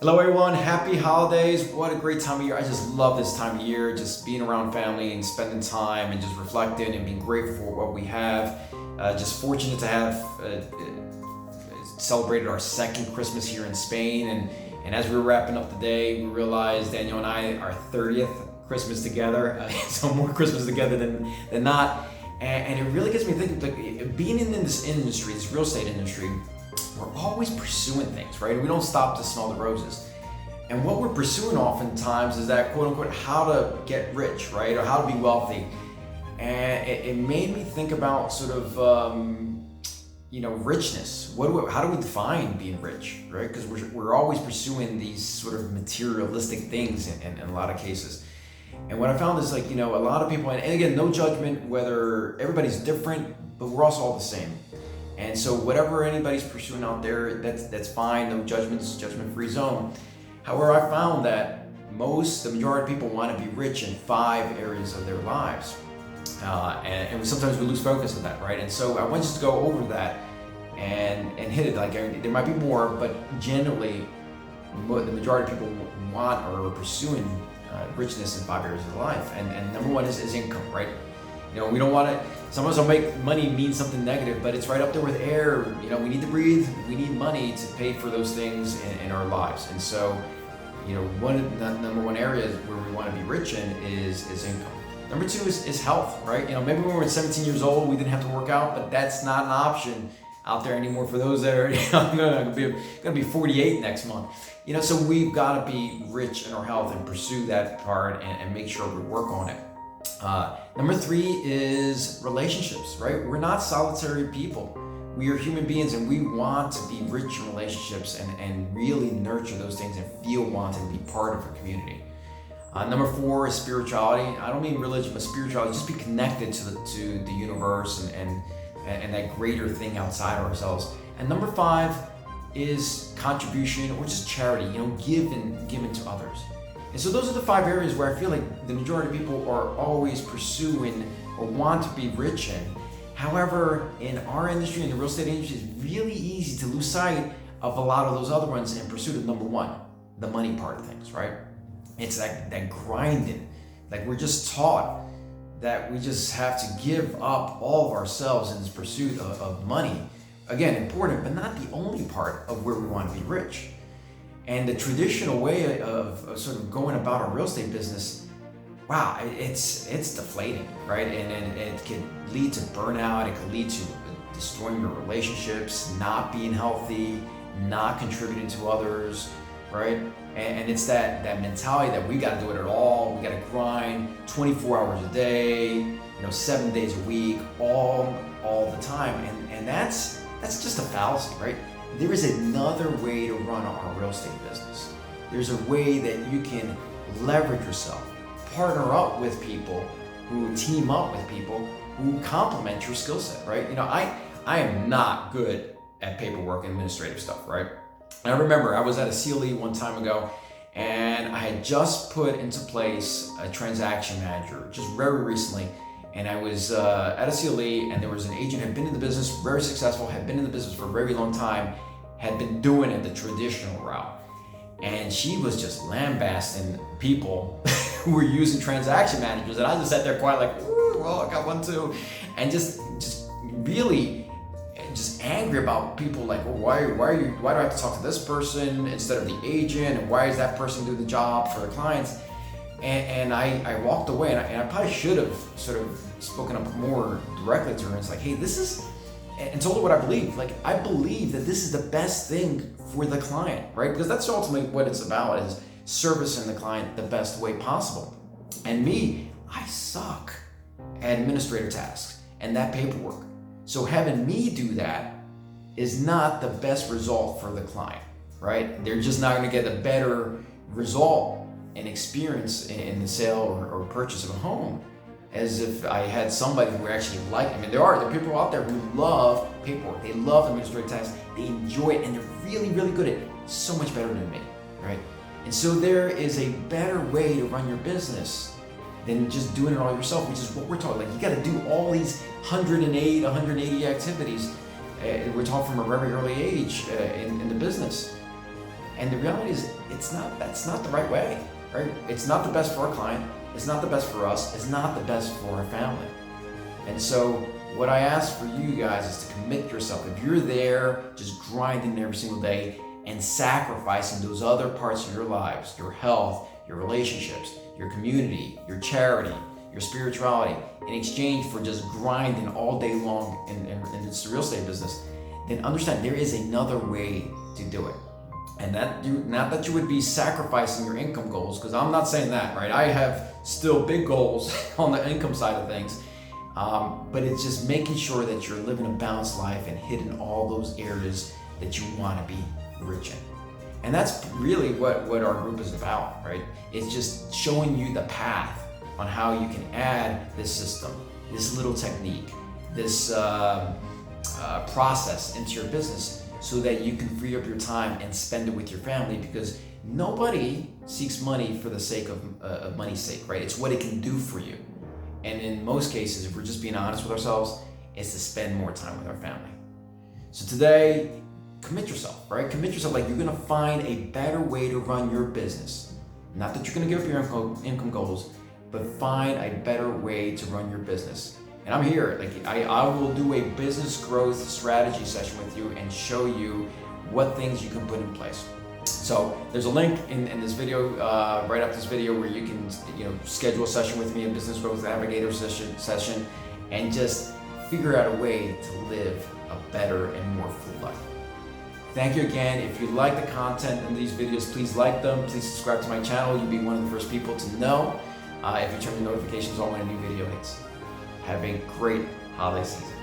Hello everyone, happy holidays. What a great time of year. I just love this time of year, just being around family and spending time and just reflecting and being grateful for what we have. Just fortunate to have celebrated our second Christmas here in Spain. And as we were wrapping up the day, we realized, Daniel and I, our 30th Christmas together. So more Christmas together than not. And it really gets me thinking, like, being in this industry, this real estate industry, we're always pursuing things, right? We don't stop to smell the roses. And what we're pursuing oftentimes is that quote unquote, how to get rich, right? Or how to be wealthy. And it made me think about sort of, richness. How do we define being rich, right? Because we're always pursuing these sort of materialistic things in a lot of cases. And what I found is, a lot of people, and again, no judgment, whether everybody's different, but we're also all the same. And so whatever anybody's pursuing out there, that's fine, no judgments, judgment-free zone. However, I found that the majority of people want to be rich in 5 areas of their lives. And sometimes we lose focus of that, right? And so I want just to go over that and hit it. There might be more, but generally, the majority of people want or are pursuing richness in 5 areas of their life. And number one is income, right? We don't want to, some of us will make money mean something negative, but it's right up there with air. We need to breathe. We need money to pay for those things in our lives. And so, number one area where we want to be rich in is income. Number 2 is health, right? Maybe when we were 17 years old, we didn't have to work out, but that's not an option out there anymore for those that are, I'm gonna be 48 next month. So we've got to be rich in our health and pursue that part and make sure we work on it. Number 3 is relationships, right? We're not solitary people. We are human beings, and we want to be rich in relationships and really nurture those things and feel wanted to be part of a community. Number 4 is spirituality. I don't mean religion, but spirituality. Just be connected to the universe and that greater thing outside ourselves. And number 5 is contribution or just charity. Giving to others. And so those are the 5 areas where I feel like the majority of people are always pursuing or want to be rich in. However, in our industry, in the real estate industry, it's really easy to lose sight of a lot of those other ones in pursuit of number 1, the money part of things, right? It's that grinding. We're just taught that we just have to give up all of ourselves in this pursuit of money. Again, important, but not the only part of where we want to be rich. And the traditional way of sort of going about our real estate business, wow, it's deflating, right? And it can lead to burnout. It can lead to destroying your relationships, not being healthy, not contributing to others, right? And it's that mentality that we got to do it all. We got to grind 24 hours a day, 7 days a week, all the time. And that's just a fallacy, right? There is another way to run our real estate business. There's a way that you can leverage yourself, partner up with people who team up with people who complement your skill set, right? I am not good at paperwork and administrative stuff, right? And I remember I was at a CLE one time ago, and I had just put into place a transaction manager just very recently. And I was at a CLE, and there was an agent who had been in the business, very successful, had been in the business for a very long time, had been doing it the traditional route. And she was just lambasting people who were using transaction managers. And I just sat there quiet I got one too. And just really just angry about people why do I have to talk to this person instead of the agent? And why is that person doing the job for the clients? And I walked away, and I probably should have sort of spoken up more directly to her. It's hey, this is, and told her what I believe. I believe that this is the best thing for the client, right? Because that's ultimately what it's about, is servicing the client the best way possible. And me, I suck at administrative tasks and that paperwork. So having me do that is not the best result for the client, right? They're just not going to get a better result and experience in the sale or purchase of a home as if I had somebody who actually liked it. There are people out there who love paperwork. They love administrative tasks. They enjoy it, and they're really, really good at it. So much better than me, right? And so there is a better way to run your business than just doing it all yourself, which is what we're talking. You got to do all these 180 activities. We're talking from a very early age in the business. And the reality is, that's not the right way, right? It's not the best for our client. It's not the best for us. It's not the best for our family. And so what I ask for you guys is to commit yourself. If you're there just grinding every single day and sacrificing those other parts of your lives, your health, your relationships, your community, your charity, your spirituality, in exchange for just grinding all day long in this real estate business, then understand there is another way to do it. And not that you would be sacrificing your income goals, because I'm not saying that, right? I have still big goals on the income side of things. But it's just making sure that you're living a balanced life and hitting all those areas that you want to be rich in. And that's really what our group is about, right? It's just showing you the path on how you can add this system, this little technique, this process into your business so that you can free up your time and spend it with your family, because nobody seeks money for the sake of money's sake, right? It's what it can do for you. And in most cases, if we're just being honest with ourselves, it's to spend more time with our family. So today, commit yourself, right? Commit yourself like you're gonna find a better way to run your business. Not that you're gonna give up your income goals, but find a better way to run your business. And I'm here, like I will do a business growth strategy session with you and show you what things you can put in place. So there's a link in this video, right after this video, where you can schedule a session with me, a business growth navigator session, and just figure out a way to live a better and more full life. Thank you again. If you like the content in these videos, please like them. Please subscribe to my channel. You'll be one of the first people to know if you turn the notifications on when a new video hits. Have a great holiday season.